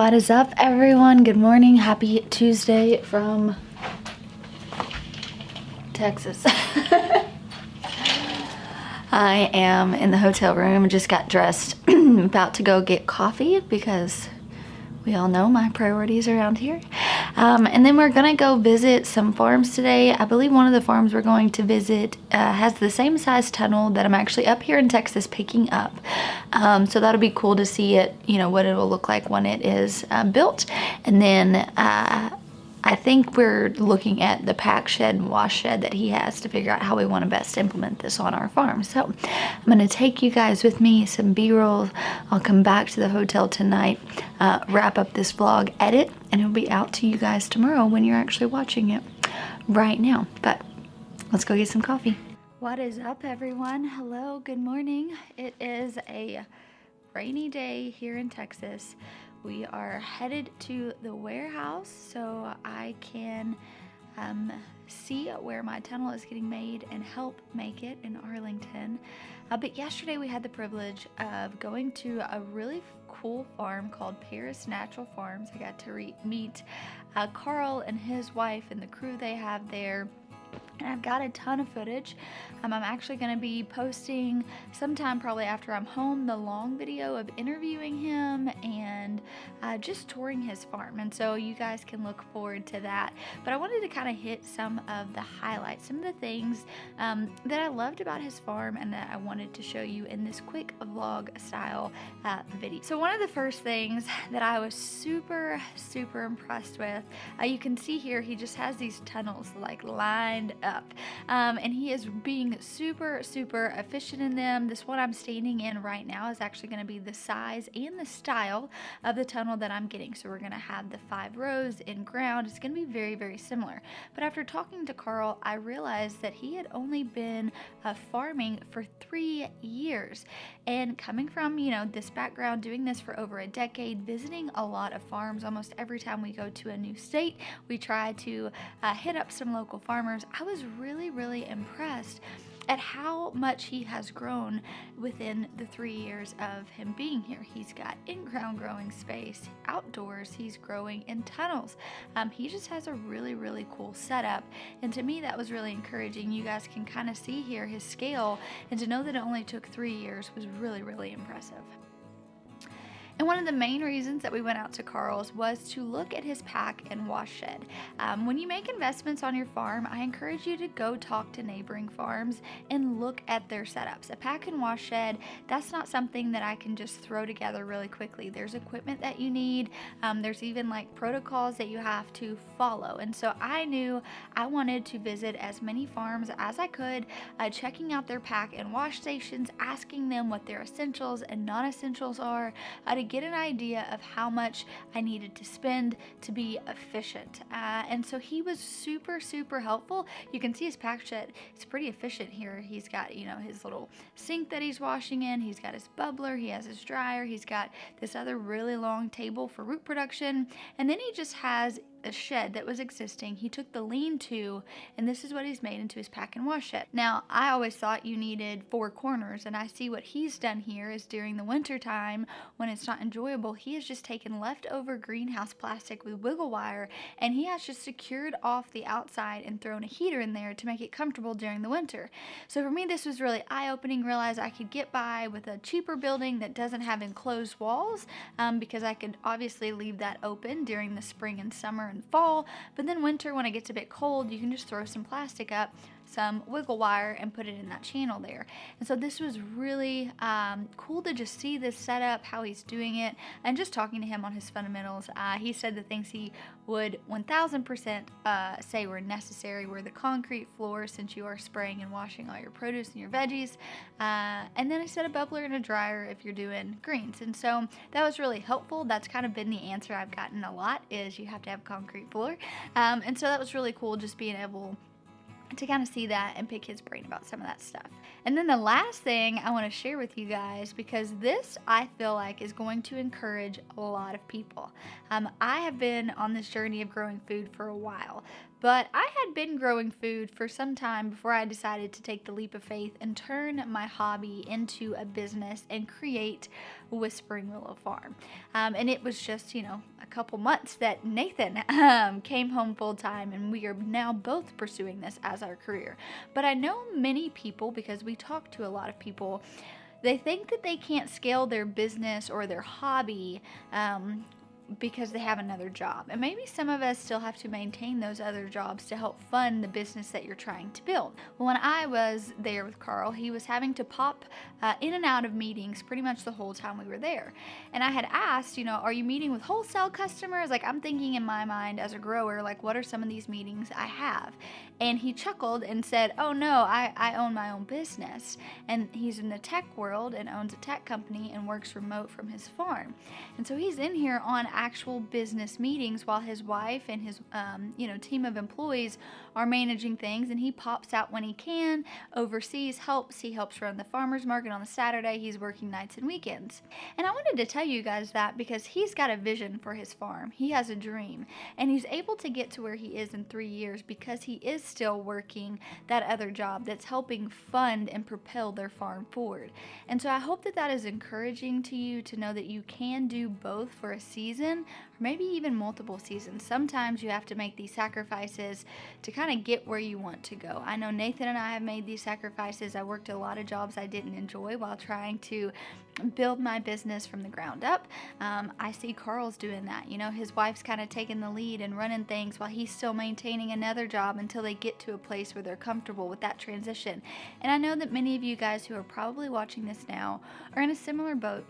What is up, everyone? Good morning. Happy Tuesday from Texas. I am in the hotel room, just got dressed, about to go get coffee because we all know my priorities around here. And then we're gonna go visit some farms today. I believe one of the farms we're going to visit has the same size tunnel that I'm actually up here in Texas picking up. So that'll be cool to see it, you know, what it will look like when it is built. And then I think we're looking at the pack shed and wash shed that he has to figure out how we want to best implement this on our farm. So I'm going to take you guys with me, some B-roll. I'll come back to the hotel tonight, wrap up this vlog, edit, and it'll be out to you guys tomorrow when you're actually watching it right now. But let's go get some coffee. What is up, everyone? Hello, good morning. It is a rainy day here in Texas. We are headed to the warehouse so I can see where my tunnel is getting made and help make it in Arlington. But yesterday we had the privilege of going to a really cool farm called Paris Natural Farms. I got to meet Carl and his wife and the crew they have there. And I've got a ton of footage. I'm actually going to be posting sometime probably after I'm home the long video of interviewing him and just touring his farm. And so you guys can look forward to that. But I wanted to kind of hit some of the highlights, some of the things that I loved about his farm and that I wanted to show you in this quick vlog style video. So one of the first things that I was super impressed with, you can see here he just has these tunnels like lined up. And he is being super efficient in them. This one I'm standing in right now is actually going to be the size and the style of the tunnel that I'm getting. So we're going to have the 5 rows in ground. It's going to be very similar. But after talking to Carl, I realized that he had only been farming for 3 years. And coming from, you know, this background, doing this for over a decade, visiting a lot of farms, almost every time we go to a new state, we try to hit up some local farmers. I was really impressed at how much he has grown within the 3 years of him being here. He's got in-ground growing space, outdoors, he's growing in tunnels. He just has a really cool setup, and to me that was really encouraging. You guys can kind of see here his scale, and to know that it only took 3 years was really impressive. And one of the main reasons that we went out to Carl's was to look at his pack and wash shed. When you make investments on your farm, I encourage you to go talk to neighboring farms and look at their setups. A pack and wash shed, that's not something that I can just throw together really quickly. There's equipment that you need. There's even like protocols that you have to follow. And so I knew I wanted to visit as many farms as I could, checking out their pack and wash stations, asking them what their essentials and non-essentials are, to get an idea of how much I needed to spend to be efficient. And so he was super helpful. You can see his pack shed. It's pretty efficient here. He's got, you know, his little sink that he's washing in. He's got his bubbler. He has his dryer. He's got this other really long table for root production. And then he just has a shed that was existing. He took the lean-to, and this is what he's made into his pack and wash shed. Now, I always thought you needed 4 corners, and I see what he's done here is during the winter time when it's not enjoyable, he has just taken leftover greenhouse plastic with wiggle wire, and he has just secured off the outside and thrown a heater in there to make it comfortable during the winter. So for me, this was really eye-opening. Realized I could get by with a cheaper building that doesn't have enclosed walls, because I could obviously leave that open during the spring and summer and fall, but then winter, when it gets a bit cold, you can just throw some plastic up, some wiggle wire, and put it in that channel there. And so this was really cool to just see this setup, how he's doing it, and just talking to him on his fundamentals. He said the things he would 1000% say were necessary were the concrete floor, since you are spraying and washing all your produce and your veggies, and then I said a bubbler and a dryer if you're doing greens. And so that was really helpful. That's kind of been the answer I've gotten a lot, is you have to have concrete floor. And so that was really cool, just being able to kind of see that and pick his brain about some of that stuff. And then the last thing I want to share with you guys, because this I feel like is going to encourage a lot of people. I have been on this journey of growing food for a while, But I had been growing food for some time before I decided to take the leap of faith and turn my hobby into a business and create Whispering Willow Farm. And it was just, a couple months that Nathan came home full time, and we are now both pursuing this as our career. But I know many people, because we talk to a lot of people, they think that they can't scale their business or their hobby because they have another job. And maybe some of us still have to maintain those other jobs to help fund the business that you're trying to build. Well, when I was there with Carl, he was having to pop in and out of meetings pretty much the whole time we were there. And I had asked, are you meeting with wholesale customers? Like, I'm thinking in my mind as a grower, like, what are some of these meetings I have? And he chuckled and said, oh no, I own my own business. And he's in the tech world and owns a tech company and works remote from his farm. And so he's in here on actual business meetings while his wife and his team of employees are managing things, and he pops out when he can, oversees, he helps run the farmers market on the Saturday. He's working nights and weekends. And I wanted to tell you guys that because he's got a vision for his farm. He has a dream, and he's able to get to where he is in 3 years because he is still working that other job that's helping fund and propel their farm forward. And so I hope that that is encouraging to you to know that you can do both for a season, or maybe even multiple seasons. Sometimes you have to make these sacrifices to kind of get where you want to go. I know Nathan and I have made these sacrifices. I worked a lot of jobs I didn't enjoy while trying to build my business from the ground up. I see Carl's doing that. His wife's kind of taking the lead and running things while he's still maintaining another job until they get to a place where they're comfortable with that transition. And I know that many of you guys who are probably watching this now are in a similar boat.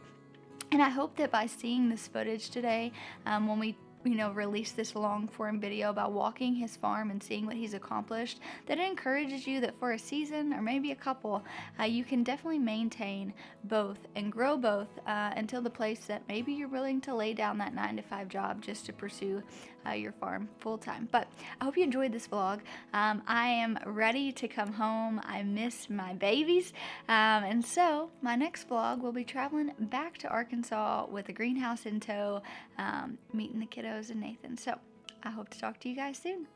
And I hope that by seeing this footage today, when we release this long form video about walking his farm and seeing what he's accomplished, that it encourages you that for a season or maybe a couple, you can definitely maintain both and grow both until the place that maybe you're willing to lay down that 9-to-5 job just to pursue your farm full time. But I hope you enjoyed this vlog. I am ready to come home. I miss my babies. And so my next vlog will be traveling back to Arkansas with a greenhouse in tow, meeting the kiddos and Nathan. So I hope to talk to you guys soon.